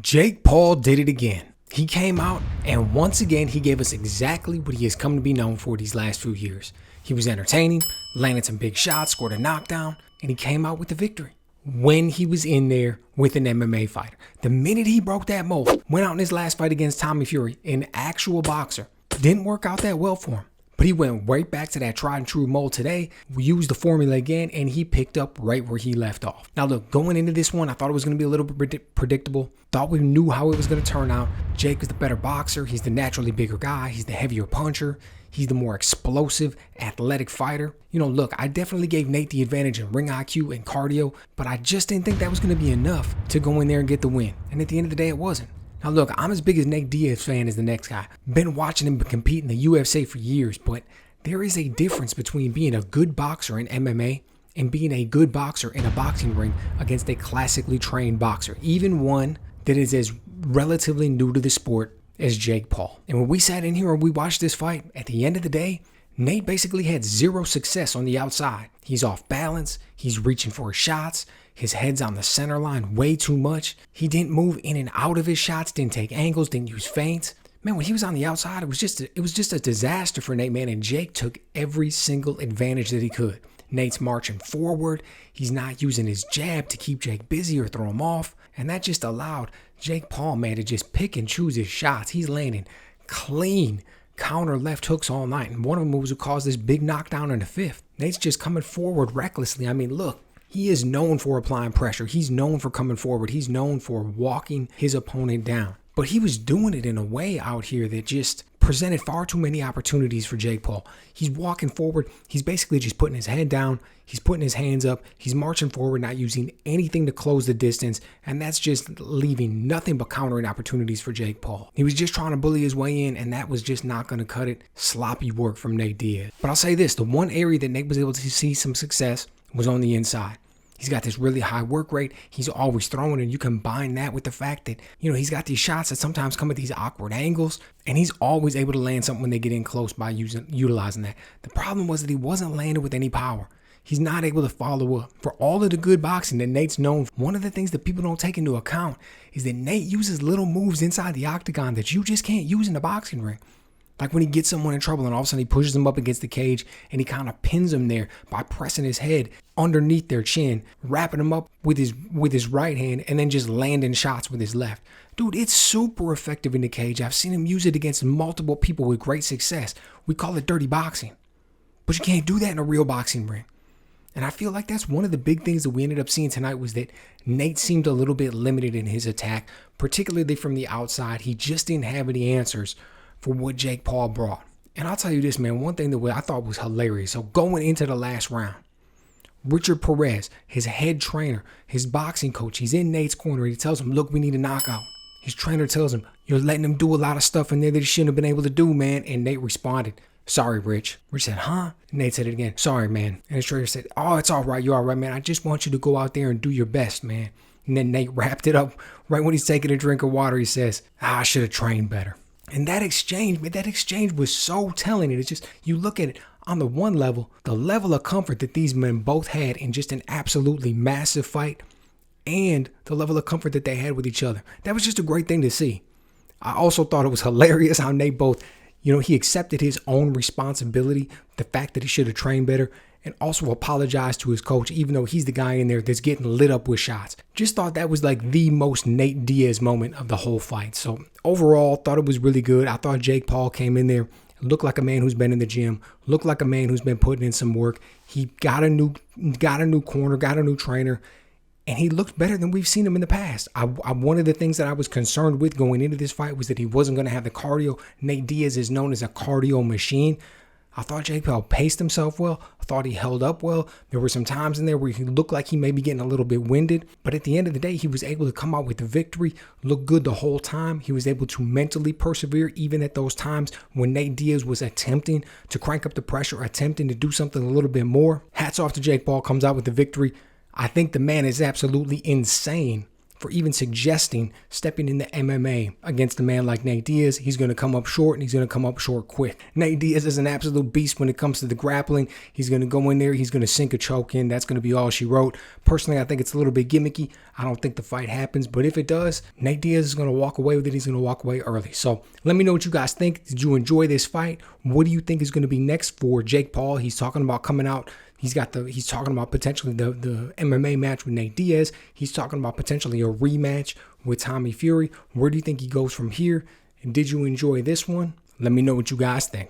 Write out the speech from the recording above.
Jake Paul did it again. He came out and once again he gave us exactly what he has come to be known for these last few years. He was entertaining, landed some big shots, scored a knockdown, and he came out with the victory. When he was in there with an MMA fighter. The minute he broke that mold, went out in his last fight against Tommy Fury, an actual boxer, didn't work out that well for him. But he went right back to that tried and true mold today. We used the formula again, and he picked up right where he left off. Now look, going into this one, I thought it was going to be a little bit predictable. Thought we knew how it was going to turn out. Jake is the better boxer. He's the naturally bigger guy. He's the heavier puncher. He's the more explosive, athletic fighter. Look, I definitely gave Nate the advantage in ring IQ and cardio, but I just didn't think that was going to be enough to go in there and get the win. And at the end of the day, it wasn't. Now look, I'm as big as Nate Diaz fan as the next guy. Been watching him compete in the UFC for years, but there is a difference between being a good boxer in MMA and being a good boxer in a boxing ring against a classically trained boxer, even one that is as relatively new to the sport as Jake Paul. And when we sat in here and we watched this fight, at the end of the day, Nate basically had zero success on the outside. He's off balance. He's reaching for his shots. His head's on the center line way too much. He didn't move in and out of his shots, didn't take angles, didn't use feints. Man, when he was on the outside, it was just a disaster for Nate, man. And Jake took every single advantage that he could. Nate's marching forward. He's not using his jab to keep Jake busy or throw him off. And that just allowed Jake Paul, man, to just pick and choose his shots. He's landing clean counter left hooks all night. And one of them was what caused this big knockdown in the fifth. Nate's just coming forward recklessly. I mean, look. He is known for applying pressure. He's known for coming forward. He's known for walking his opponent down. But he was doing it in a way out here that just presented far too many opportunities for Jake Paul. He's walking forward. He's basically just putting his head down. He's putting his hands up. He's marching forward, not using anything to close the distance. And that's just leaving nothing but countering opportunities for Jake Paul. He was just trying to bully his way in, and that was just not going to cut it. Sloppy work from Nate Diaz. But I'll say this, the one area that Nate was able to see some success was on the inside. He's got this really high work rate. He's always throwing, and you combine that with the fact that, he's got these shots that sometimes come at these awkward angles, and he's always able to land something when they get in close by utilizing that. The problem was that he wasn't landing with any power. He's not able to follow up. For all of the good boxing that Nate's known, one of the things that people don't take into account is that Nate uses little moves inside the octagon that you just can't use in the boxing ring. Like when he gets someone in trouble and all of a sudden he pushes them up against the cage and he kind of pins them there by pressing his head underneath their chin, wrapping them up with his right hand, and then just landing shots with his left. Dude, it's super effective in the cage. I've seen him use it against multiple people with great success. We call it dirty boxing. But you can't do that in a real boxing ring. And I feel like that's one of the big things that we ended up seeing tonight was that Nate seemed a little bit limited in his attack, particularly from the outside. He just didn't have any answers for what Jake Paul brought. And I'll tell you this, man, one thing that I thought was hilarious. So going into the last round, Richard Perez, his head trainer, his boxing coach, he's in Nate's corner. He tells him, look, we need a knockout. His trainer tells him, you're letting him do a lot of stuff in there that he shouldn't have been able to do, man. And Nate responded, sorry, Rich. Rich said, huh? And Nate said it again, sorry, man. And his trainer said, oh, it's all right. You're all right, man. I just want you to go out there and do your best, man. And then Nate wrapped it up right when he's taking a drink of water. He says, I should have trained better. And that exchange was so telling. It's just, you look at it on the one level, the level of comfort that these men both had in just an absolutely massive fight, and the level of comfort that they had with each other. That was just a great thing to see. I also thought it was hilarious how Nate both, he accepted his own responsibility, the fact that he should have trained better, and also apologized to his coach, even though he's the guy in there that's getting lit up with shots. Just thought that was like the most Nate Diaz moment of the whole fight. So overall, thought it was really good. I thought Jake Paul came in there, looked like a man who's been in the gym, looked like a man who's been putting in some work. He got a new corner, got a new trainer, and he looked better than we've seen him in the past. One of the things that I was concerned with going into this fight was that he wasn't going to have the cardio. Nate Diaz is known as a cardio machine. I thought Jake Paul paced himself well. I thought he held up well. There were some times in there where he looked like he may be getting a little bit winded. But at the end of the day, he was able to come out with the victory, look good the whole time. He was able to mentally persevere even at those times when Nate Diaz was attempting to crank up the pressure, attempting to do something a little bit more. Hats off to Jake Paul, comes out with the victory. I think the man is absolutely insane for even suggesting stepping into MMA against a man like Nate Diaz. He's going to come up short, and he's going to come up short quick. Nate Diaz is an absolute beast when it comes to the grappling. He's going to go in there, he's going to sink a choke in. That's going to be all she wrote. Personally, I think it's a little bit gimmicky. I don't think the fight happens, but if it does, Nate Diaz is going to walk away with it. He's going to walk away early. So let me know what you guys think. Did you enjoy this fight? What do you think is going to be next for Jake Paul? He's talking about coming out. He's talking about potentially the MMA match with Nate Diaz. He's talking about potentially a rematch with Tommy Fury. Where do you think he goes from here? And did you enjoy this one? Let me know what you guys think.